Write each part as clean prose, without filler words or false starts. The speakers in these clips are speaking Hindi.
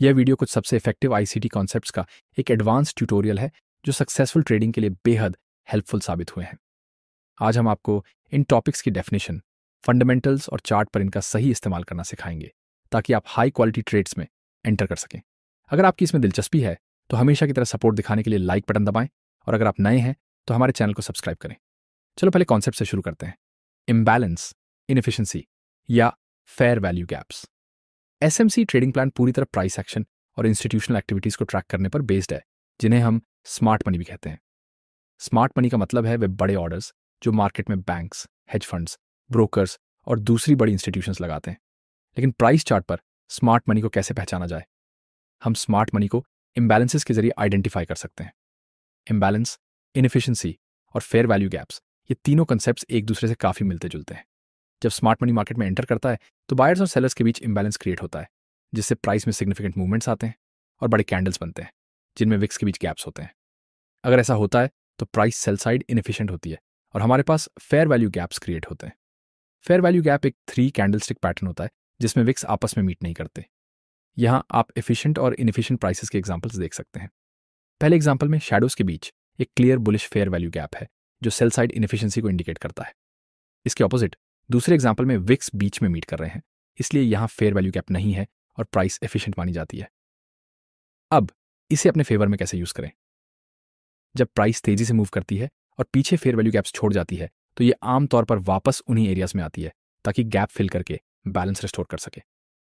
यह वीडियो कुछ सबसे इफेक्टिव आईसीटी कॉन्सेप्ट्स का एक एडवांस ट्यूटोरियल है जो सक्सेसफुल ट्रेडिंग के लिए बेहद हेल्पफुल साबित हुए हैं। आज हम आपको इन टॉपिक्स की डेफिनेशन, फंडामेंटल्स और चार्ट पर इनका सही इस्तेमाल करना सिखाएंगे ताकि आप हाई क्वालिटी ट्रेड्स में एंटर कर सकें। अगर आपकी इसमें दिलचस्पी है तो हमेशा की तरह सपोर्ट दिखाने के लिए लाइक बटन दबाएं और अगर आप नए हैं तो हमारे चैनल को सब्सक्राइब करें। चलो पहले कॉन्सेप्ट से शुरू करते हैं। इम्बैलेंस, इनएफिशिएंसी या fair value gaps. SMC trading plan पूरी तरह प्राइस एक्शन और इंस्टीट्यूशनल एक्टिविटीज को ट्रैक करने पर बेस्ड है, जिन्हें हम स्मार्ट मनी भी कहते हैं। स्मार्ट मनी का मतलब है वे बड़े ऑर्डर्स जो मार्केट में बैंक्स, हेज फंड्स, ब्रोकर्स और दूसरी बड़ी इंस्टीट्यूशंस लगाते हैं। लेकिन प्राइस चार्ट पर स्मार्ट मनी को कैसे पहचाना जाए? हम स्मार्ट मनी को इम्बैलेंसेस के जरिए आइडेंटिफाई कर सकते हैं। इम्बैलेंस, इनएफिशिएंसी और फेयर वैल्यू गैप्स, ये तीनों कंसेप्ट्स एक दूसरे से काफी मिलते जुलते हैं। जब स्मार्ट मनी मार्केट में एंटर करता है तो बायर्स और सेलर्स के बीच इम्बैलेंस क्रिएट होता है, जिससे प्राइस में सिग्निफिकेंट मूवमेंट्स आते हैं और बड़े कैंडल्स बनते हैं जिनमें विक्स के बीच गैप्स होते हैं। अगर ऐसा होता है तो प्राइस सेल साइड इनएफिशिएंट होती है और हमारे पास फेयर वैल्यू गैप्स क्रिएट होते हैं। फेयर वैल्यू गैप एक 3 कैंडलस्टिक पैटर्न होता है जिसमें विक्स आपस में मीट नहीं करते। यहाँ आप एफिशिएंट और इनएफिशिएंट प्राइसेस के एग्जांपल्स देख सकते हैं। पहले एग्जांपल में शैडोज के बीच एक clear bullish fair value gap है जो सेल साइड इनएफिशिएंसी को इंडिकेट करता है। इसके ऑपोजिट दूसरे एग्जांपल में विक्स बीच में मीट कर रहे हैं, इसलिए यहां फेयर वैल्यू गैप नहीं है और प्राइस एफिशिएंट मानी जाती है। अब इसे अपने फेवर में कैसे यूज करें? जब प्राइस तेजी से मूव करती है और पीछे फेयर वैल्यू गैप्स छोड़ जाती है तो ये आमतौर पर वापस उन्हीं एरियाज में आती है ताकि गैप फिल करके बैलेंस रिस्टोर कर सके।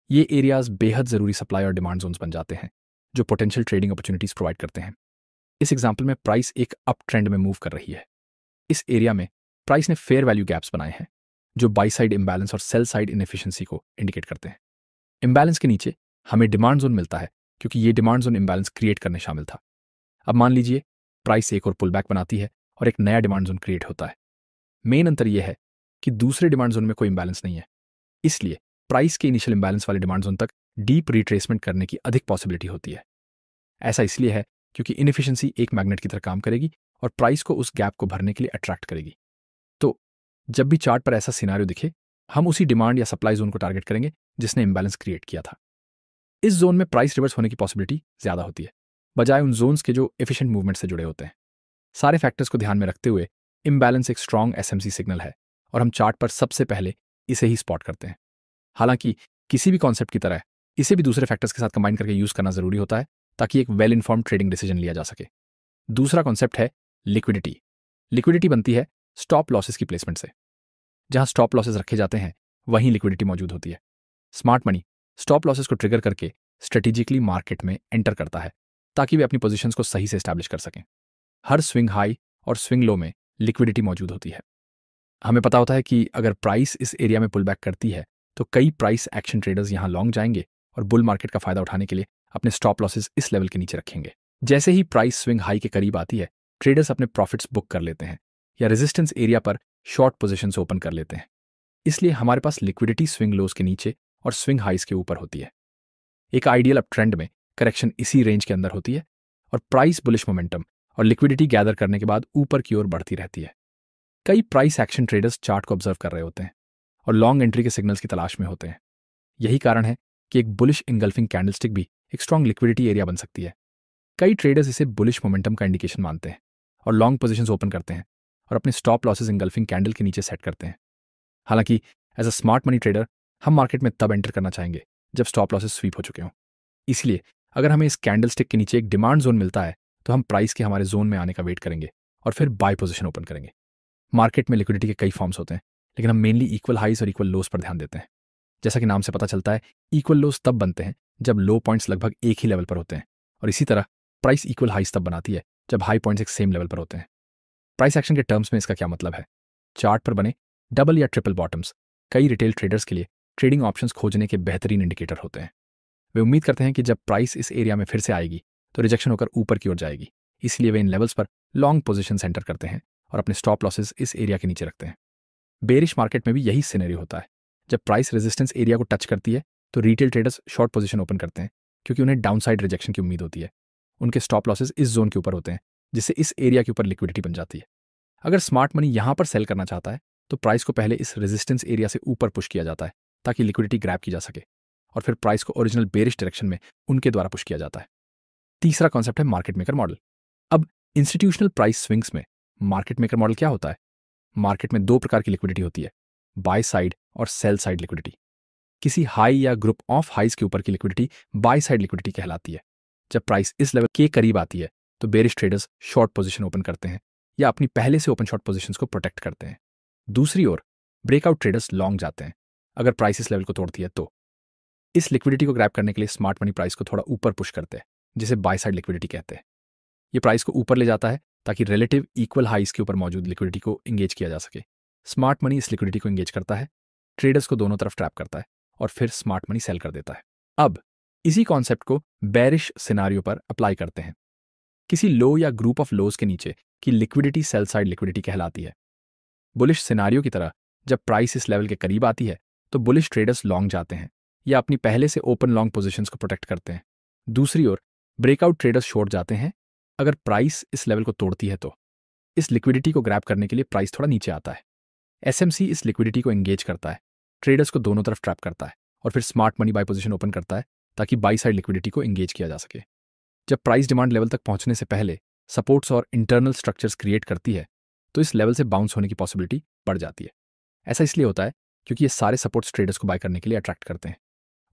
ये एरियाज बेहद जरूरी सप्लाई और डिमांड जोन्स बन जाते हैं जो पोटेंशियल ट्रेडिंग अपॉर्चुनिटीज प्रोवाइड करते हैं। इस एग्जाम्पल में प्राइस एक अप ट्रेंड में मूव कर रही है। इस एरिया में प्राइस ने फेयर वैल्यू गैप्स बनाए हैं जो बाई साइड इम्बैलेंस और सेल साइड इनएफिशिएंसी को इंडिकेट करते हैं। इम्बैलेंस के नीचे हमें डिमांड जोन मिलता है क्योंकि ये डिमांड जोन इम्बैलेंस क्रिएट करने शामिल था। अब मान लीजिए प्राइस एक और पुल बैक बनाती है और एक नया डिमांड जोन क्रिएट होता है। मेन अंतर यह है कि दूसरे डिमांड जोन में कोई इम्बैलेंस नहीं है, इसलिए प्राइस के इनिशियल इम्बैलेंस वाले डिमांड जोन तक डीप रिट्रेसमेंट करने की अधिक पॉसिबिलिटी होती है। ऐसा इसलिए है क्योंकि इनएफिशिएंसी एक मैग्नेट की तरह काम करेगी और प्राइस को उस गैप को भरने के लिए अट्रैक्ट करेगी। तो जब भी चार्ट पर ऐसा सिनारियो दिखे, हम उसी डिमांड या सप्लाई जोन को टारगेट करेंगे जिसने इम्बैलेंस क्रिएट किया था। इस जोन में प्राइस रिवर्स होने की पॉसिबिलिटी ज्यादा होती है, बजाय उन जोन्स के जो एफिशिएंट मूवमेंट से जुड़े होते हैं। सारे फैक्टर्स को ध्यान में रखते हुए इम्बैलेंस एक स्ट्रॉन्ग एसएमसी सिग्नल है और हम चार्ट पर सबसे पहले इसे ही स्पॉट करते हैं। हालांकि किसी भी कॉन्सेप्ट की तरह इसे भी दूसरे फैक्टर्स के साथ कंबाइन करके यूज करना जरूरी होता है ताकि एक वेल इन्फॉर्म्ड ट्रेडिंग डिसीजन लिया जा सके। दूसरा कॉन्सेप्ट है लिक्विडिटी। लिक्विडिटी बनती है स्टॉप लॉसेस की प्लेसमेंट से। जहां स्टॉप लॉसेस रखे जाते हैं वहीं लिक्विडिटी मौजूद होती है। स्मार्ट मनी स्टॉप लॉसेस को ट्रिगर करके स्ट्रेटेजिकली मार्केट में एंटर करता है ताकि वे अपनी पोजीशंस को सही से एस्टैब्लिश कर सकें। हर स्विंग हाई और स्विंग लो में लिक्विडिटी मौजूद होती है। हमें पता होता है कि अगर प्राइस इस एरिया में पुल बैक करती है तो कई प्राइस एक्शन ट्रेडर्स यहां लॉन्ग जाएंगे और बुल मार्केट का फायदा उठाने के लिए अपने स्टॉप लॉसेस इस लेवल के नीचे रखेंगे। जैसे ही प्राइस स्विंग हाई के करीब आती है, ट्रेडर्स अपने प्रॉफिट्स बुक कर लेते हैं या रेजिस्टेंस एरिया पर शॉर्ट पोजीशंस ओपन कर लेते हैं। इसलिए हमारे पास लिक्विडिटी स्विंग लोज के नीचे और स्विंग हाइज के ऊपर होती है। एक आइडियल अप ट्रेंड में करेक्शन इसी रेंज के अंदर होती है और प्राइस बुलिश मोमेंटम और लिक्विडिटी गैदर करने के बाद ऊपर की ओर बढ़ती रहती है। कई प्राइस एक्शन ट्रेडर्स चार्ट को ऑब्जर्व कर रहे होते हैं और लॉन्ग एंट्री के सिग्नल्स की तलाश में होते हैं। यही कारण है कि एक बुलिश इंगल्फिंग कैंडलस्टिक भी एक स्ट्रॉन्ग लिक्विडिटी एरिया बन सकती है। कई ट्रेडर्स इसे बुलिश मोमेंटम का इंडिकेशन मानते हैं और लॉन्ग पोजीशंस ओपन करते हैं और अपने स्टॉप लॉसेस इंगल्फिंग कैंडल के नीचे सेट करते हैं। हालांकि as a smart money trader हम मार्केट में तब एंटर करना चाहेंगे जब स्टॉप लॉसेस स्वीप हो चुके हों। इसलिए अगर हमें इस कैंडलस्टिक के नीचे एक डिमांड जोन मिलता है तो हम प्राइस के हमारे जोन में आने का वेट करेंगे और फिर बाय पोजीशन ओपन करेंगे। मार्केट में लिक्विडिटी के कई फॉर्म्स होते हैं, लेकिन हम मेनली इक्वल हाइज और इक्वल लोस पर ध्यान देते हैं। जैसा कि नाम से पता चलता है, इक्वल लोस तब बनते हैं जब लो पॉइंट्स लगभग एक ही लेवल पर होते हैं और इसी तरह प्राइस इक्वल हाइज तब बनाती है जब हाई पॉइंट्स एक सेम लेवल पर होते हैं। प्राइस एक्शन के टर्म्स में इसका क्या मतलब है? चार्ट पर बने डबल या ट्रिपल बॉटम्स कई रिटेल ट्रेडर्स के लिए ट्रेडिंग ऑप्शंस खोजने के बेहतरीन इंडिकेटर होते हैं। वे उम्मीद करते हैं कि जब प्राइस इस एरिया में फिर से आएगी तो रिजेक्शन होकर ऊपर की ओर जाएगी, इसलिए वे इन लेवल्स पर लॉन्ग पोजीशन एंटर करते हैं और अपने स्टॉप लॉसेस इस एरिया के नीचे रखते हैं। बेरिश मार्केट में भी यही सिनेरियो होता है। जब प्राइस रेजिस्टेंस एरिया को टच करती है तो retail traders short position open करते हैं क्योंकि उन्हें डाउनसाइड रिजेक्शन की उम्मीद होती है। उनके स्टॉप लॉसेस इस जोन के ऊपर होते हैं जिससे इस एरिया के ऊपर लिक्विडिटी बन जाती है। अगर स्मार्ट मनी यहां पर सेल करना चाहता है तो प्राइस को पहले इस रेजिस्टेंस एरिया से ऊपर पुश किया जाता है ताकि लिक्विडिटी ग्रैब की जा सके और फिर प्राइस को ओरिजिनल बेरिश डायरेक्शन में उनके द्वारा पुश किया जाता है। तीसरा कॉन्सेप्ट है मार्केट मेकर मॉडल। अब इंस्टीट्यूशनल प्राइस स्विंग्स में मार्केट मेकर मॉडल क्या होता है? मार्केट में दो प्रकार की लिक्विडिटी होती है, बाय साइड और सेल साइड लिक्विडिटी। किसी हाई या ग्रुप ऑफ हाइज के ऊपर की लिक्विडिटी बाय साइड लिक्विडिटी कहलाती है। जब प्राइस इस लेवल के करीब आती है तो bearish traders short position open करते हैं या अपनी पहले से ओपन शॉर्ट पोजीशंस को प्रोटेक्ट करते हैं। दूसरी ओर ब्रेकआउट ट्रेडर्स लॉन्ग जाते हैं अगर प्राइस इस लेवल को तोड़ती है तो। इस लिक्विडिटी को ग्रैब करने के लिए स्मार्ट मनी प्राइस को थोड़ा ऊपर पुश करते हैं, जिसे बाय साइड लिक्विडिटी कहते हैं। ये प्राइस को ऊपर ले जाता है ताकि रिलेटिव इक्वल हाइज के ऊपर मौजूद लिक्विडिटी को इंगेज किया जा सके। स्मार्ट मनी इस लिक्विडिटी को इंगेज करता है, ट्रेडर्स को दोनों तरफ ट्रैप करता है और फिर स्मार्ट मनी सेल कर देता है। अब इसी कॉन्सेप्ट को बेरिश सिनारियो पर अप्लाई करते हैं। किसी लो या ग्रुप ऑफ लोज के नीचे की लिक्विडिटी सेल साइड लिक्विडिटी कहलाती है। बुलिश सिनारियो की तरह जब प्राइस इस लेवल के करीब आती है तो बुलिश ट्रेडर्स लॉन्ग जाते हैं या अपनी पहले से ओपन लॉन्ग पोजीशंस को प्रोटेक्ट करते हैं। दूसरी ओर ब्रेकआउट ट्रेडर्स शॉर्ट जाते हैं अगर प्राइस इस लेवल को तोड़ती है तो। इस लिक्विडिटी को ग्रैब करने के लिए प्राइस थोड़ा नीचे आता है। एसएमसी इस लिक्विडिटी को एंगेज करता है, ट्रेडर्स को दोनों तरफ ट्रैप करता है और फिर smart money by position open करता है ताकि बाई साइड लिक्विडिटी को एंगेज किया जा सके। जब प्राइस डिमांड लेवल तक पहुंचने से पहले सपोर्ट्स और इंटरनल स्ट्रक्चर्स क्रिएट करती है तो इस लेवल से बाउंस होने की पॉसिबिलिटी बढ़ जाती है। ऐसा इसलिए होता है क्योंकि ये सारे सपोर्ट्स ट्रेडर्स को बाय करने के लिए अट्रैक्ट करते हैं।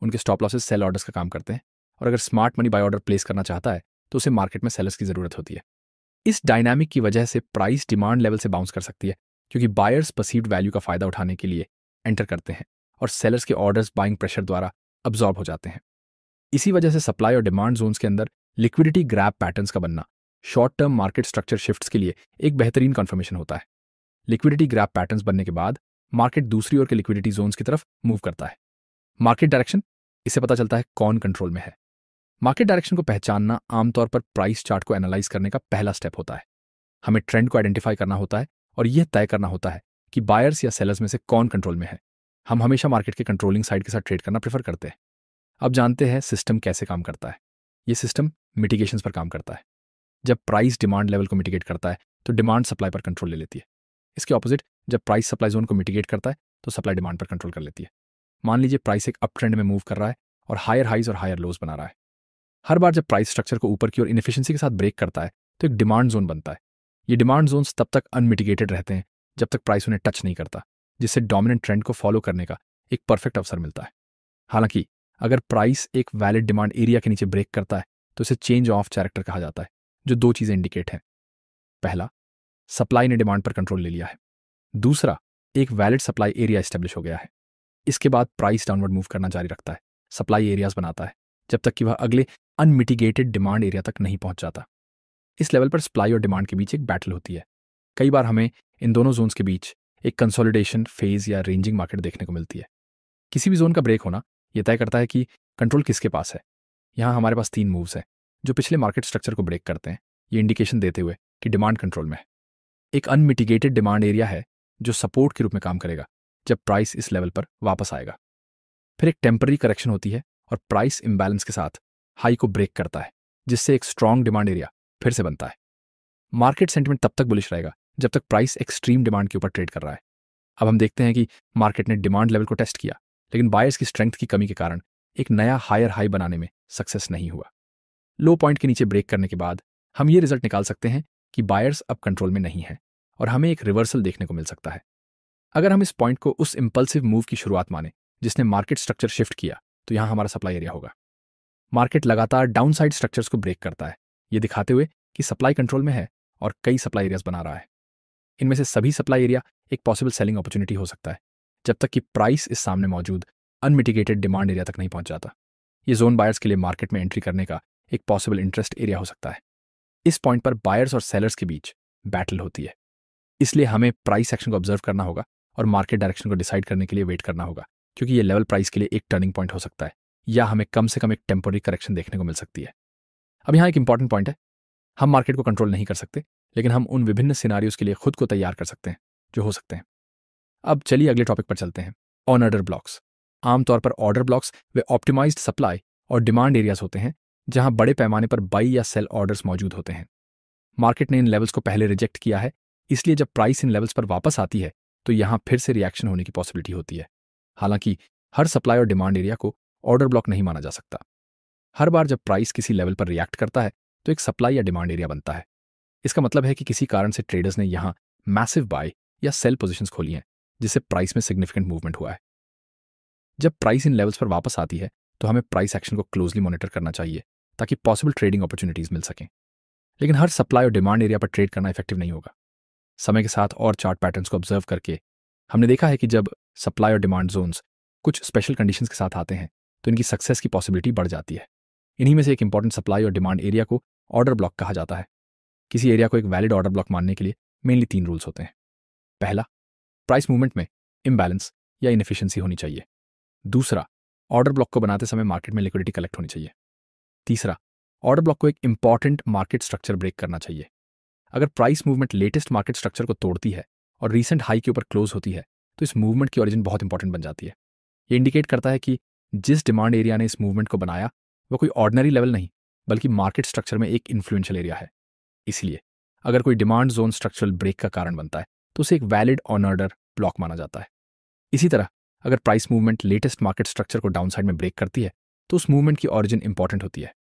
उनके स्टॉप लॉसेस सेल ऑर्डर्स का काम करते हैं और अगर smart money by order place करना चाहता है तो उसे मार्केट में सेलर्स की जरूरत होती है। इस डायनामिक की वजह से प्राइस डिमांड लेवल से बाउंस कर सकती है क्योंकि बायर्स परसीव्ड वैल्यू का फायदा उठाने के लिए एंटर करते हैं और सेलर्स के ऑर्डर्स बाइंग प्रेशर द्वारा अब्जॉर्ब हो जाते हैं। इसी वजह से सप्लाई और डिमांड जोन्स के अंदर लिक्विडिटी ग्रैब पैटर्न्स का बनना short term market structure shifts के लिए एक बेहतरीन कन्फर्मेशन होता है। लिक्विडिटी ग्रैब पैटर्न्स बनने के बाद मार्केट दूसरी ओर के लिक्विडिटी जोन्स की तरफ मूव करता है। मार्केट डायरेक्शन, इससे पता चलता है कौन कंट्रोल में है। मार्केट डायरेक्शन को पहचानना आमतौर पर प्राइस चार्ट को एनालाइज करने का पहला स्टेप होता है। हमें ट्रेंड को आइडेंटिफाई करना होता है और यह तय करना होता है कि बायर्स या सेलर्स में से कौन कंट्रोल में है। हम हमेशा मार्केट के कंट्रोलिंग साइड के साथ ट्रेड करना प्रेफर करते हैं। अब जानते हैं सिस्टम कैसे काम करता है। ये सिस्टम मिटिगेशंस पर काम करता है। जब प्राइस डिमांड लेवल को मिटिगेट करता है तो डिमांड सप्लाई पर कंट्रोल ले लेती है। इसके ऑपोजिट जब प्राइस सप्लाई जोन को मिटिगेट करता है तो सप्लाई डिमांड पर कंट्रोल कर लेती है। मान लीजिए प्राइस एक अप ट्रेंड में मूव कर रहा है और हायर हाइज और हायर लोज बना रहा है। हर बार जब प्राइस स्ट्रक्चर को ऊपर की ओर इनएफिशिएंसी के साथ ब्रेक करता है तो एक डिमांड जोन बनता है। ये डिमांड जोन्स तब तक अनमिटिगेटेड रहते हैं जब तक प्राइस उन्हें टच नहीं करता, जिससे डोमिनेंट ट्रेंड को फॉलो करने का एक परफेक्ट अवसर मिलता है। हालांकि अगर प्राइस एक वैलिड डिमांड एरिया के नीचे ब्रेक करता है तो इसे चेंज ऑफ कैरेक्टर कहा जाता है, जो दो चीजें इंडिकेट हैं। पहला, सप्लाई ने डिमांड पर कंट्रोल ले लिया है। दूसरा, एक वैलिड सप्लाई एरिया एस्टेब्लिश हो गया है। इसके बाद प्राइस डाउनवर्ड मूव करना जारी रखता है, सप्लाई एरियाज बनाता है जब तक कि वह अगले अनमिटिगेटेड डिमांड एरिया तक नहीं पहुंच जाता। इस लेवल पर सप्लाई और डिमांड के बीच एक बैटल होती है। कई बार हमें इन दोनों जोन्स के बीच एक कंसोलिडेशन फेज या रेंजिंग मार्केट देखने को मिलती है। किसी भी जोन का ब्रेक होना यह तय करता है कि कंट्रोल किसके पास है। यहाँ हमारे पास 3 मूव्स हैं जो पिछले मार्केट स्ट्रक्चर को ब्रेक करते हैं, ये इंडिकेशन देते हुए कि डिमांड कंट्रोल में है। एक अनमिटिगेटेड डिमांड एरिया है जो सपोर्ट के रूप में काम करेगा जब प्राइस इस लेवल पर वापस आएगा। फिर एक टेम्पररी करेक्शन होती है और प्राइस इम्बैलेंस के साथ हाई को ब्रेक करता है, जिससे एक स्ट्रॉन्ग डिमांड एरिया फिर से बनता है। मार्केट सेंटिमेंट तब तक बुलिश रहेगा जब तक प्राइस एक्सट्रीम डिमांड के ऊपर ट्रेड कर रहा है। अब हम देखते हैं कि मार्केट ने डिमांड लेवल को टेस्ट किया, लेकिन बायर्स की स्ट्रेंथ की कमी के कारण एक नया हायर हाई बनाने में सक्सेस नहीं हुआ। लो पॉइंट के नीचे ब्रेक करने के बाद हम ये रिजल्ट निकाल सकते हैं कि बायर्स अब कंट्रोल में नहीं है और हमें एक रिवर्सल देखने को मिल सकता है। अगर हम इस पॉइंट को उस इंपल्सिव मूव की शुरुआत माने जिसने मार्केट स्ट्रक्चर शिफ्ट किया, तो यहां हमारा सप्लाई एरिया होगा। मार्केट लगातार डाउनसाइड स्ट्रक्चर्स को ब्रेक करता है, ये दिखाते हुए कि सप्लाई कंट्रोल में है और कई सप्लाई एरियाज बना रहा है। इनमें से सभी सप्लाई एरिया एक पॉसिबल सेलिंग अपॉर्चुनिटी हो सकता है जब तक कि प्राइस इस सामने मौजूद अनमिटिगेटेड डिमांड एरिया तक नहीं पहुंच जाता। ये जोन बायर्स के लिए मार्केट में एंट्री करने का एक पॉसिबल इंटरेस्ट एरिया हो सकता है। इस पॉइंट पर बायर्स और सेलर्स के बीच बैटल होती है, इसलिए हमें प्राइस एक्शन को ऑब्जर्व करना होगा और मार्केट डायरेक्शन को डिसाइड करने के लिए वेट करना होगा, क्योंकि ये लेवल प्राइस के लिए एक टर्निंग पॉइंट हो सकता है या हमें कम से कम एक टेम्पोररी करेक्शन देखने को मिल सकती है। अब यहाँ एक इंपॉर्टेंट पॉइंट है, हम मार्केट को कंट्रोल नहीं कर सकते, लेकिन हम उन विभिन्न सिनारियोज के लिए खुद को तैयार कर सकते हैं जो हो सकते हैं। अब चलिए अगले टॉपिक पर चलते हैं, ऑन ऑर्डर ब्लॉक्स। आमतौर पर ऑर्डर ब्लॉक्स वे ऑप्टिमाइज्ड सप्लाई और डिमांड एरियाज होते हैं जहां बड़े पैमाने पर बाई या सेल ऑर्डर्स मौजूद होते हैं। मार्केट ने इन लेवल्स को पहले रिजेक्ट किया है, इसलिए जब प्राइस इन लेवल्स पर वापस आती है तो यहां फिर से रिएक्शन होने की पॉसिबिलिटी होती है। हालांकि हर सप्लाई और डिमांड एरिया को ऑर्डर ब्लॉक नहीं माना जा सकता। हर बार जब प्राइस किसी लेवल पर रिएक्ट करता है तो एक सप्लाई या डिमांड एरिया बनता है। इसका मतलब है कि किसी कारण से ट्रेडर्स ने यहाँ मैसिव बाय या सेल पोजीशंस खोली हैं, जिससे प्राइस में सिग्निफिकेंट मूवमेंट हुआ है। जब प्राइस इन लेवल्स पर वापस आती है तो हमें प्राइस एक्शन को क्लोजली मॉनिटर करना चाहिए ताकि पॉसिबल ट्रेडिंग अपॉर्चुनिटीज मिल सकें। लेकिन हर सप्लाई और डिमांड एरिया पर ट्रेड करना इफेक्टिव नहीं होगा। समय के साथ और चार्ट पैटर्न्स को ऑब्जर्व करके हमने देखा है कि जब सप्लाई और डिमांड जोन्स कुछ स्पेशल कंडीशंस के साथ आते हैं तो इनकी सक्सेस की पॉसिबिलिटी बढ़ जाती है। इन्हीं में से एक इंपॉर्टेंट सप्लाई और डिमांड एरिया को ऑर्डर ब्लॉक कहा जाता है। किसी एरिया को एक वैलिड ऑर्डर ब्लॉक मानने के लिए मेनली 3 रूल्स होते हैं। पहला, प्राइस मूवमेंट में इम्बैलेंस या इनएफिशिएंसी होनी चाहिए। दूसरा, ऑर्डर ब्लॉक को बनाते समय मार्केट में लिक्विडिटी कलेक्ट होनी चाहिए। तीसरा, ऑर्डर ब्लॉक को एक इंपॉर्टेंट मार्केट स्ट्रक्चर ब्रेक करना चाहिए। अगर price movement latest market structure को तोड़ती है और रीसेंट हाई के ऊपर क्लोज होती है तो इस मूवमेंट की ओरिजिन बहुत इंपॉर्टेंट बन जाती है। ये इंडिकेट करता है कि जिस डिमांड एरिया ने इस मूवमेंट को बनाया वो कोई ऑर्डिनरी लेवल नहीं बल्कि मार्केट स्ट्रक्चर में एक इन्फ्लुएंशियल एरिया है। इसलिए अगर कोई डिमांड जोन स्ट्रक्चरल ब्रेक का कारण बनता है तो उसे एक वैलिड ऑन ऑर्डर ब्लॉक माना जाता है। इसी तरह अगर price movement latest market structure को डाउनसाइड में ब्रेक करती है तो उस मूवमेंट की ऑरिजिन इंपॉर्टेंट होती है।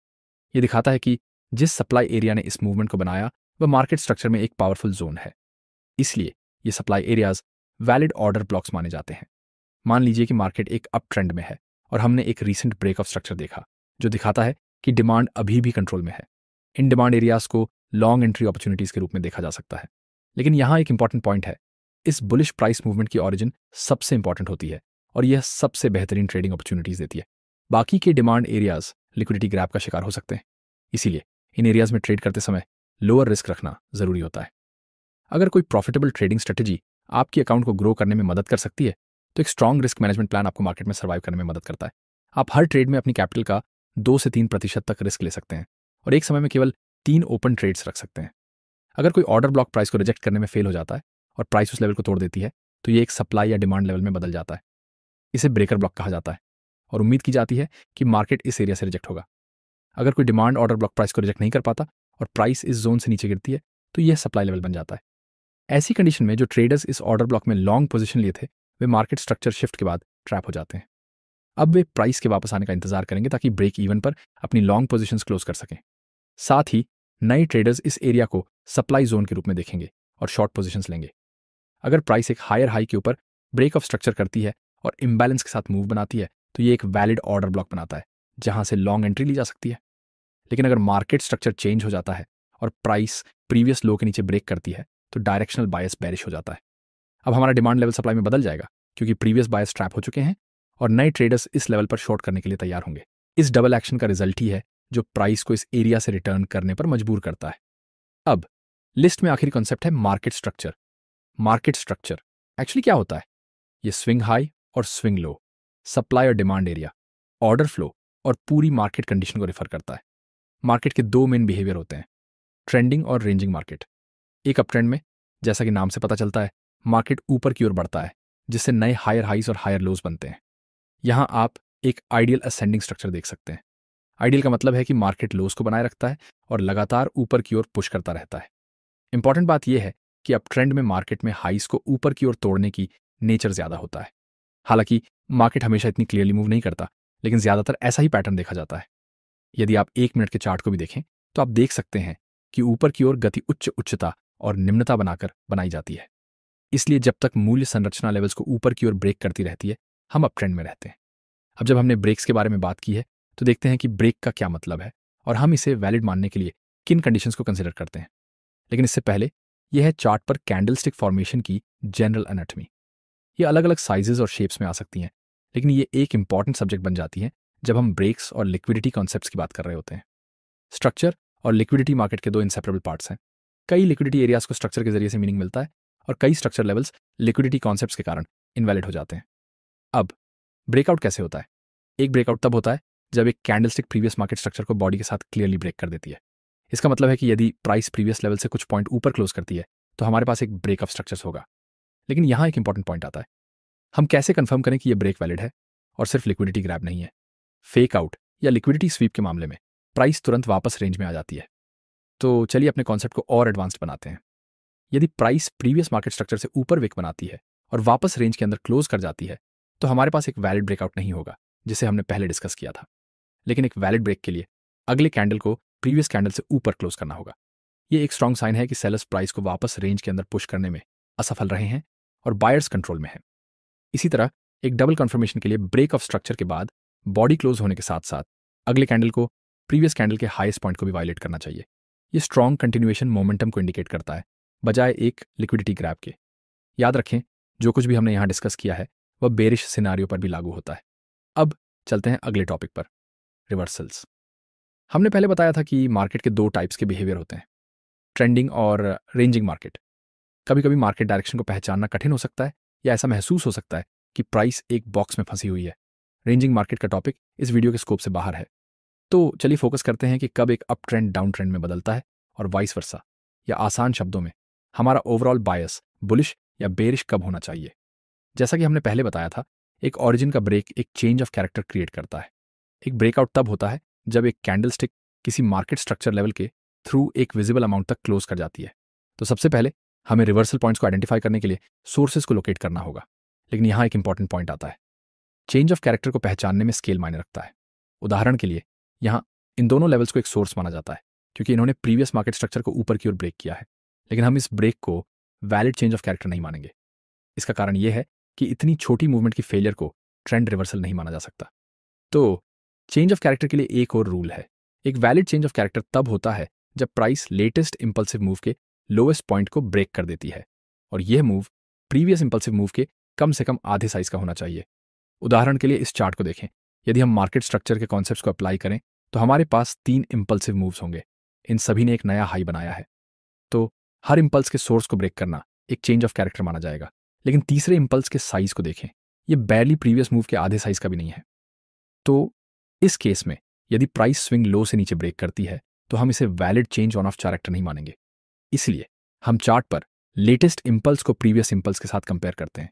ये दिखाता है कि जिस सप्लाई एरिया ने इस मूवमेंट को बनाया वह मार्केट स्ट्रक्चर में एक पावरफुल जोन है। इसलिए ये supply areas valid order blocks माने जाते हैं। मान लीजिए कि मार्केट एक अप ट्रेंड में है और हमने एक रीसेंट ब्रेक ऑफ स्ट्रक्चर देखा जो दिखाता है कि डिमांड अभी भी कंट्रोल में है। इन डिमांड एरियाज को लॉन्ग एंट्री अपॉर्चुनिटीज के रूप में देखा जा सकता है। लेकिन यहाँ एक इंपॉर्टेंट पॉइंट है, इस बुलिश प्राइस मूवमेंट की ऑरिजिन सबसे इंपॉर्टेंट होती है और यह सबसे बेहतरीन ट्रेडिंग अपॉर्चुनिटीज देती है। बाकी के डिमांड एरियाज लिक्विडिटी ग्रैब का शिकार हो सकते हैं। इसीलिए इन एरियाज में ट्रेड करते समय लोअर रिस्क रखना जरूरी होता है। अगर कोई प्रॉफिटेबल ट्रेडिंग स्ट्रेटजी आपकी अकाउंट को ग्रो करने में मदद कर सकती है तो एक स्ट्रॉन्ग रिस्क मैनेजमेंट प्लान आपको मार्केट में सर्वाइव करने में मदद करता है। आप हर ट्रेड में अपनी कैपिटल का 2 से 3% तक रिस्क ले सकते हैं और एक समय में केवल 3 ओपन ट्रेड्स रख सकते हैं। अगर कोई ऑर्डर ब्लॉक प्राइस को रिजेक्ट करने में फेल हो जाता है और प्राइस उस लेवल को तोड़ देती है तो ये एक सप्लाई या डिमांड लेवल में बदल जाता है। इसे ब्रेकर ब्लॉक कहा जाता है और उम्मीद की जाती है कि मार्केट इस एरिया से रिजेक्ट होगा। अगर कोई डिमांड ऑर्डर ब्लॉक प्राइस को रिजेक्ट नहीं कर पाता और प्राइस इस जोन से नीचे गिरती है तो यह सप्लाई लेवल बन जाता है। ऐसी कंडीशन में जो ट्रेडर्स इस ऑर्डर ब्लॉक में लॉन्ग पोजीशन लिए थे वे मार्केट स्ट्रक्चर शिफ्ट के बाद ट्रैप हो जाते हैं। अब वे प्राइस के वापस आने का इंतजार करेंगे ताकि ब्रेक इवन पर अपनी लॉन्ग पोजीशंस क्लोज कर सकें। साथ ही नए ट्रेडर्स इस एरिया को सप्लाई जोन के रूप में देखेंगे और शॉर्ट पोजीशंस लेंगे। अगर प्राइस एक हायर हाई के ऊपर ब्रेक ऑफ स्ट्रक्चर करती है और इम्बैलेंस के साथ मूव बनाती है तो ये एक वैलिड ऑर्डर ब्लॉक बनाता है जहां से लॉन्ग एंट्री ली जा सकती है। लेकिन अगर मार्केट स्ट्रक्चर चेंज हो जाता है और प्राइस प्रीवियस लो के नीचे ब्रेक करती है तो डायरेक्शनल बायस बेरिश हो जाता है। अब हमारा डिमांड लेवल सप्लाई में बदल जाएगा क्योंकि प्रीवियस बायस ट्रैप हो चुके हैं और नए ट्रेडर्स इस लेवल पर शॉर्ट करने के लिए तैयार होंगे। इस डबल एक्शन का रिजल्ट ही है जो प्राइस को इस एरिया से रिटर्न करने पर मजबूर करता है। अब लिस्ट में आखिरी कॉन्सेप्ट है market structure. Market structure actually क्या होता है? ये स्विंग हाई और स्विंग लो, सप्लाई और डिमांड एरिया, ऑर्डर फ्लो और पूरी मार्केट कंडीशन को रिफर करता है। मार्केट के 2 मेन बिहेवियर होते हैं, ट्रेंडिंग और रेंजिंग मार्केट। एक अप ट्रेंड में, जैसा कि नाम से पता चलता है, मार्केट ऊपर की ओर बढ़ता है जिससे नए हायर हाइज और हायर लोज बनते हैं। यहां आप एक आइडियल असेंडिंग स्ट्रक्चर देख सकते हैं। आइडियल का मतलब है कि मार्केट लोज को बनाए रखता है और लगातार ऊपर की ओर पुश करता रहता है। इंपॉर्टेंट बात यह है कि अप ट्रेंड में मार्केट में हाइज को ऊपर की ओर तोड़ने की नेचर ज्यादा होता है। हालांकि मार्केट हमेशा इतनी क्लियरली मूव नहीं करता, लेकिन ज्यादातर ऐसा ही पैटर्न देखा जाता है। यदि आप 1 मिनट के चार्ट को भी देखें तो आप देख सकते हैं कि ऊपर की ओर गति उच्चता और निम्नता बनाकर बनाई जाती है। इसलिए जब तक मूल्य संरचना लेवल्स को ऊपर की ओर ब्रेक करती रहती है हम अप ट्रेंड में रहते हैं। अब जब हमने ब्रेक्स के बारे में बात की है तो देखते हैं कि ब्रेक का क्या मतलब है और हम इसे वैलिड मानने के लिए किन कंडीशंस को कंसिडर करते हैं। लेकिन इससे पहले यह है चार्ट पर कैंडलस्टिक फॉर्मेशन की जनरल एनाटॉमी। ये अलग अलग साइजेस और शेप्स में आ सकती हैं, लेकिन ये एक इंपॉर्टेंट सब्जेक्ट बन जाती है जब हम ब्रेक्स और लिक्विडिटी कॉन्सेप्ट्स की बात कर रहे होते हैं। स्ट्रक्चर और लिक्विडिटी मार्केट के 2 इंसेपरेबल पार्ट्स हैं। कई लिक्विडिटी एरियाज को स्ट्रक्चर के जरिए से मीनिंग मिलता है और कई स्ट्रक्चर लेवल्स लिक्विडिटी कॉन्सेप्ट्स के कारण इनवैलिड हो जाते हैं। अब ब्रेकआउट कैसे होता है? एक ब्रेकआउट तब होता है जब एक कैंडलस्टिक प्रीवियस मार्केट स्ट्रक्चर को बॉडी के साथ क्लियरली ब्रेक कर देती है। इसका मतलब है कि यदि प्राइस प्रीवियस लेवल से कुछ पॉइंट ऊपर क्लोज करती है तो हमारे पास एक ब्रेक ऑफ स्ट्रक्चर्स होगा। लेकिन यहां एक इंपॉर्टेंट पॉइंट आता है, हम कैसे कंफर्म करें कि यह ब्रेक वैलिड है और सिर्फ लिक्विडिटी ग्रैब नहीं है? फेक आउट या लिक्विडिटी स्वीप के मामले में प्राइस तुरंत वापस रेंज में आ जाती है। तो चलिए अपने कॉन्सेप्ट को और एडवांस्ड बनाते हैं। यदि प्राइस प्रीवियस मार्केट स्ट्रक्चर से ऊपर विक बनाती है और वापस रेंज के अंदर क्लोज कर जाती है तो हमारे पास एक वैलिड ब्रेकआउट नहीं होगा जिसे हमने पहले डिस्कस किया था। लेकिन एक वैलिड ब्रेक के लिए अगले कैंडल को प्रीवियस कैंडल से ऊपर क्लोज करना होगा। ये एक स्ट्रांग साइन है कि सेलर्स प्राइस को वापस रेंज के अंदर पुश करने में असफल रहे हैं और बायर्स कंट्रोल में है। इसी तरह एक डबल कंफर्मेशन के लिए ब्रेक ऑफ स्ट्रक्चर के बाद बॉडी क्लोज होने के साथ साथ अगले कैंडल को प्रीवियस कैंडल के हाईएस्ट पॉइंट को भी वायलेट करना चाहिए। ये स्ट्रांग कंटिन्यूएशन मोमेंटम को इंडिकेट करता है, बजाय एक लिक्विडिटी ग्रैब के। याद रखें, जो कुछ भी हमने यहाँ डिस्कस किया है वह बेरिश सिनारियो पर भी लागू होता है। अब चलते हैं अगले टॉपिक पर, रिवर्सल्स। हमने पहले बताया था कि मार्केट के दो टाइप्स के बिहेवियर होते हैं, ट्रेंडिंग और रेंजिंग मार्केट। कभी कभी मार्केट डायरेक्शन को पहचानना कठिन हो सकता है या ऐसा महसूस हो सकता है कि प्राइस एक बॉक्स में फंसी हुई है। रेंजिंग मार्केट का टॉपिक इस वीडियो के स्कोप से बाहर है, तो चलिए फोकस करते हैं कि कब एक अप ट्रेंड डाउन ट्रेंड में बदलता है और वाइस वर्सा, या आसान शब्दों में हमारा ओवरऑल बायस बुलिश या बेरिश कब होना चाहिए। जैसा कि हमने पहले बताया था, एक ऑरिजिन का ब्रेक एक चेंज ऑफ कैरेक्टर क्रिएट करता है। एक ब्रेकआउट तब होता है जब एक कैंडलस्टिक किसी मार्केट स्ट्रक्चर लेवल के थ्रू एक विजिबल अमाउंट तक क्लोज कर जाती है। तो सबसे पहले हमें रिवर्सल पॉइंट्स को आइडेंटिफाई करने के लिए सोर्सेज को लोकेट करना होगा। लेकिन यहाँ एक इंपॉर्टेंट पॉइंट आता है, चेंज ऑफ कैरेक्टर को पहचानने में स्केल मायने रखता है। उदाहरण के लिए यहाँ इन दोनों लेवल्स को एक सोर्स माना जाता है क्योंकि इन्होंने प्रीवियस मार्केट स्ट्रक्चर को ऊपर की ओर ब्रेक किया है, लेकिन हम इस ब्रेक को वैलिड चेंज ऑफ कैरेक्टर नहीं मानेंगे। इसका कारण यह है कि इतनी छोटी मूवमेंट की फेलियर को ट्रेंड रिवर्सल नहीं माना जा सकता। तो चेंज ऑफ कैरेक्टर के लिए एक और रूल है, एक वैलिड चेंज ऑफ कैरेक्टर तब होता है जब प्राइस लेटेस्ट इंपल्सिव मूव के लोएस्ट पॉइंट को ब्रेक कर देती है, और यह मूव प्रीवियस इंपल्सिव मूव के कम से कम आधे साइज का होना चाहिए। उदाहरण के लिए इस चार्ट को देखें, यदि हम मार्केट स्ट्रक्चर के कॉन्सेप्ट्स को अप्लाई करें तो हमारे पास 3 इंपल्सिव मूव्स होंगे। इन सभी ने एक नया हाई बनाया है, तो हर इंपल्स के सोर्स को ब्रेक करना एक चेंज ऑफ कैरेक्टर माना जाएगा। लेकिन तीसरे इंपल्स के साइज को देखें, यह बैरली प्रीवियस मूव के आधे साइज का भी नहीं है। तो इस केस में यदि प्राइस स्विंग लो से नीचे ब्रेक करती है तो हम इसे valid change on off character नहीं मानेंगे। इसलिए हम चार्ट पर लेटेस्ट इंपल्स को प्रीवियस इंपल्स के साथ कंपेयर करते हैं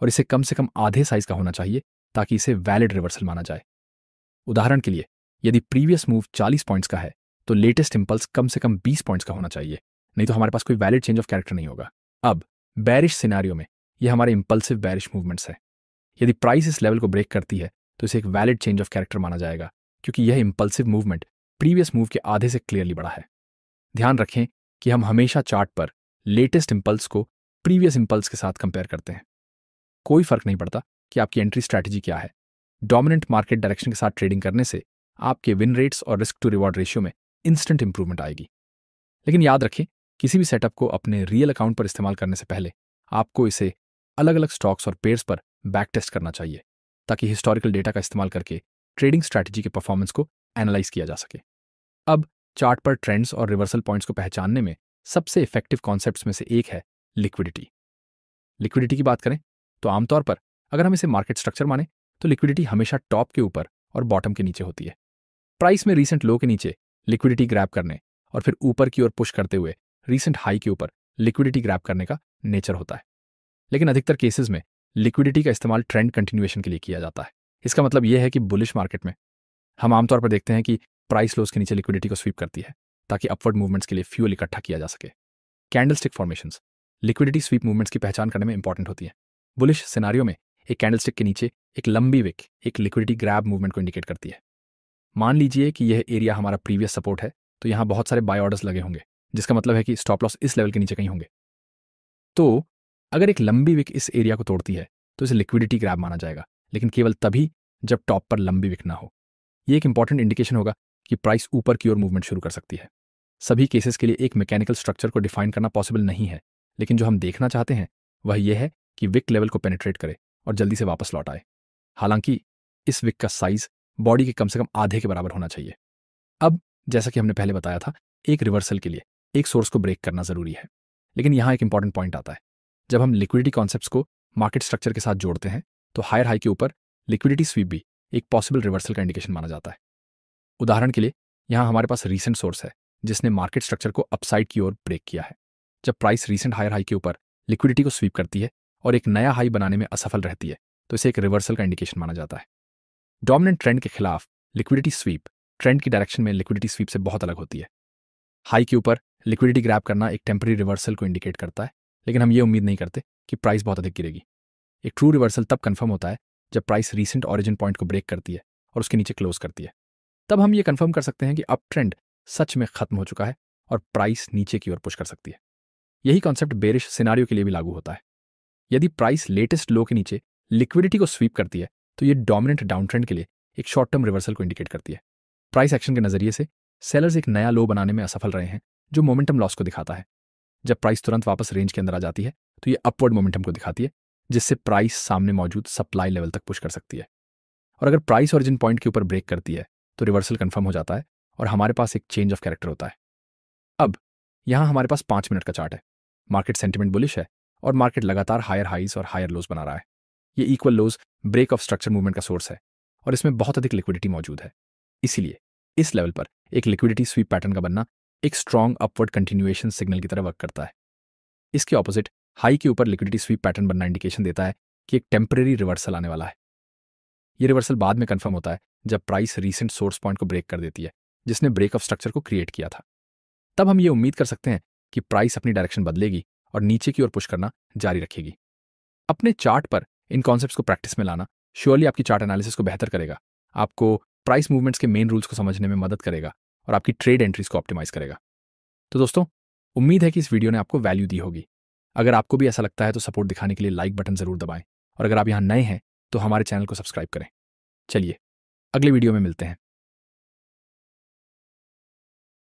और इसे कम से कम आधे साइज का होना चाहिए ताकि इसे वैलिड रिवर्सल माना जाए। उदाहरण के लिए यदि प्रीवियस मूव 40 पॉइंट्स का है तो लेटेस्ट इंपल्स कम से कम 20 पॉइंट्स का होना चाहिए, नहीं तो हमारे पास कोई वैलिड चेंज ऑफ कैरेक्टर नहीं होगा। अब बैरिश सिनेरियो में ये हमारे इंपल्सिव बैरिश मूवमेंट्स है। यदि प्राइस इस लेवल को ब्रेक करती है तो इसे एक वैलिड चेंज ऑफ कैरेक्टर माना जाएगा क्योंकि यह इंपल्सिव मूवमेंट प्रीवियस मूव के आधे से क्लियरली बड़ा है। ध्यान रखें कि हम हमेशा चार्ट पर लेटेस्ट इंपल्स को प्रीवियस इंपल्स के साथ कंपेयर करते हैं। कोई फर्क नहीं पड़ता कि आपकी एंट्री स्ट्रैटेजी क्या है, डोमिनेंट मार्केट डायरेक्शन के साथ ट्रेडिंग करने से आपके विन रेट्स और रिस्क टू रिवॉर्ड रेशियो में इंस्टेंट इंप्रूवमेंट आएगी। लेकिन याद रखें, किसी भी सेटअप को अपने रियल अकाउंट पर इस्तेमाल करने से पहले आपको इसे अलग अलग स्टॉक्स और पेयर्स पर बैक टेस्ट करना चाहिए ताकि हिस्टोरिकल डेटा का इस्तेमाल करके ट्रेडिंग स्ट्रैटेजी के परफॉर्मेंस को एनालाइज किया जा सके। अब चार्ट पर ट्रेंड्स और रिवर्सल पॉइंट्स को पहचानने में सबसे इफेक्टिव कॉन्सेप्ट्स में से एक है लिक्विडिटी। लिक्विडिटी की बात करें तो आमतौर पर अगर हम इसे मार्केट स्ट्रक्चर माने तो लिक्विडिटी हमेशा टॉप के ऊपर और बॉटम के नीचे होती है। प्राइस में रीसेंट लो के नीचे लिक्विडिटी ग्रैब करने और फिर ऊपर की ओर पुश करते हुए रीसेंट हाई के ऊपर लिक्विडिटी ग्रैब करने का नेचर होता है। लेकिन अधिकतर केसेस में लिक्विडिटी का इस्तेमाल ट्रेंड कंटिन्यूएशन के लिए किया जाता है। इसका मतलब यह है कि बुलिश मार्केट में हम आमतौर पर देखते हैं कि प्राइस लोस के नीचे लिक्विडिटी को स्वीप करती है ताकि अपवर्ड मूवमेंट्स के लिए फ्यूल इकट्ठा किया जा सके। Candlestick formations liquidity SVEEP movements की पहचान करने में इंपॉर्टेंट होती है। बुलिश सिनारियो में एक कैंडलस्टिक के नीचे एक लंबी विक एक लिक्विडिटी ग्रैब मूवमेंट को इंडिकेट करती है। मान लीजिए कि यह एरिया हमारा प्रीवियस सपोर्ट है, तो यहाँ बहुत सारे बाय ऑर्डर्स लगे होंगे, जिसका मतलब है कि स्टॉप लॉस इस लेवल के नीचे कहीं होंगे। तो अगर एक लंबी विक इस एरिया को तोड़ती है तो इसे लिक्विडिटी ग्रैब माना जाएगा, लेकिन केवल तभी जब टॉप पर लंबी विक ना हो। यह एक इंपॉर्टेंट इंडिकेशन होगा कि प्राइस ऊपर की ओर मूवमेंट शुरू कर सकती है। सभी केसेस के लिए एक मैकेनिकल स्ट्रक्चर को डिफाइन करना पॉसिबल नहीं है, लेकिन जो हम देखना चाहते हैं वह यह है कि विक लेवल को पेनिट्रेट करे और जल्दी से वापस लौट आए। हालांकि इस विक का साइज बॉडी के कम से कम आधे के बराबर होना चाहिए। अब जैसा कि हमने पहले बताया था, एक रिवर्सल के लिए एक सोर्स को ब्रेक करना जरूरी है, लेकिन यहाँ एक इंपॉर्टेंट पॉइंट आता है। जब हम लिक्विडिटी कॉन्सेप्ट्स को मार्केट स्ट्रक्चर के साथ जोड़ते हैं तो हायर हाई के ऊपर लिक्विडिटी स्वीप भी एक पॉसिबल रिवर्सल का इंडिकेशन माना जाता है। उदाहरण के लिए यहाँ हमारे पास रीसेंट सोर्स है जिसने मार्केट स्ट्रक्चर को अपसाइड की ओर ब्रेक किया है। जब प्राइस रीसेंट हायर हाई के ऊपर लिक्विडिटी को स्वीप करती है और एक नया हाई बनाने में असफल रहती है तो इसे एक रिवर्सल का इंडिकेशन माना जाता है। डोमिनेंट ट्रेंड के खिलाफ लिक्विडिटी स्वीप ट्रेंड की डायरेक्शन में लिक्विडिटी स्वीप से बहुत अलग होती है। हाई के ऊपर लिक्विडिटी ग्रैब करना एक टेम्पररी रिवर्सल को इंडिकेट करता है, लेकिन हम ये उम्मीद नहीं करते कि प्राइस बहुत अधिक गिरेगी। एक ट्रू रिवर्सल तब कंफर्म होता है जब प्राइस रीसेंट ऑरिजिन पॉइंट को ब्रेक करती है और उसके नीचे क्लोज करती है, तब हम ये कंफर्म कर सकते हैं कि अप ट्रेंड सच में खत्म हो चुका है और प्राइस नीचे की ओर पुश कर सकती है। यही कॉन्सेप्ट बेरिश सिनारियो के लिए भी लागू होता है। यदि प्राइस लेटेस्ट लो के नीचे लिक्विडिटी को स्वीप करती है तो ये डोमिनेंट डाउन ट्रेंड के लिए एक शॉर्ट टर्म रिवर्सल को इंडिकेट करती है। प्राइस एक्शन के नजरिए से सेलर्स एक नया लो बनाने में असफल रहे हैं, जो मोमेंटम लॉस को दिखाता है। जब प्राइस तुरंत वापस रेंज के अंदर आ जाती है तो ये अपवर्ड मोमेंटम को दिखाती है, जिससे प्राइस सामने मौजूद सप्लाई लेवल तक पुश कर सकती है। और अगर प्राइस ओरिजिन पॉइंट के ऊपर ब्रेक करती है तो रिवर्सल कंफर्म हो जाता है और हमारे पास एक चेंज ऑफ कैरेक्टर होता है। अब यहाँ हमारे पास 5 मिनट का चार्ट है। मार्केट सेंटिमेंट बुलिश है और मार्केट लगातार हायर हाइज और हायर लोज बना रहा है। ये equal lows break of structure movement का सोर्स है और इसमें बहुत अधिक लिक्विडिटी मौजूद है। इसीलिए इस लेवल पर एक लिक्विडिटी स्वीप पैटर्न का बनना एक स्ट्रॉन्ग अपवर्ड कंटिन्यूएशन सिग्नल की तरह वर्क करता है। इसके ऑपोजिट हाई के ऊपर लिक्विडिटी स्वीप पैटर्न बनना इंडिकेशन देता है कि एक टेम्परेरी रिवर्सल आने वाला है। ये रिवर्सल बाद में कंफर्म होता है जब प्राइस रीसेंट सोर्स पॉइंट को ब्रेक कर देती है, जिसने ब्रेक ऑफ स्ट्रक्चर को क्रिएट किया था। तब हम ये उम्मीद कर सकते हैं कि प्राइस अपनी डायरेक्शन बदलेगी और नीचे की ओर पुश करना जारी रखेगी। अपने चार्ट पर इन कॉन्सेप्ट्स को प्रैक्टिस में लाना श्योरली आपकी चार्ट एनालिसिस को बेहतर करेगा, आपको प्राइस मूवमेंट्स के मेन रूल्स को समझने में मदद करेगा और आपकी ट्रेड एंट्रीज को ऑप्टिमाइज करेगा। तो दोस्तों, उम्मीद है कि इस वीडियो ने आपको वैल्यू दी होगी। अगर आपको भी ऐसा लगता है तो सपोर्ट दिखाने के लिए लाइक बटन जरूर दबाएं और अगर आप यहाँ नए हैं तो हमारे चैनल को सब्सक्राइब करें। चलिए अगले वीडियो में मिलते हैं।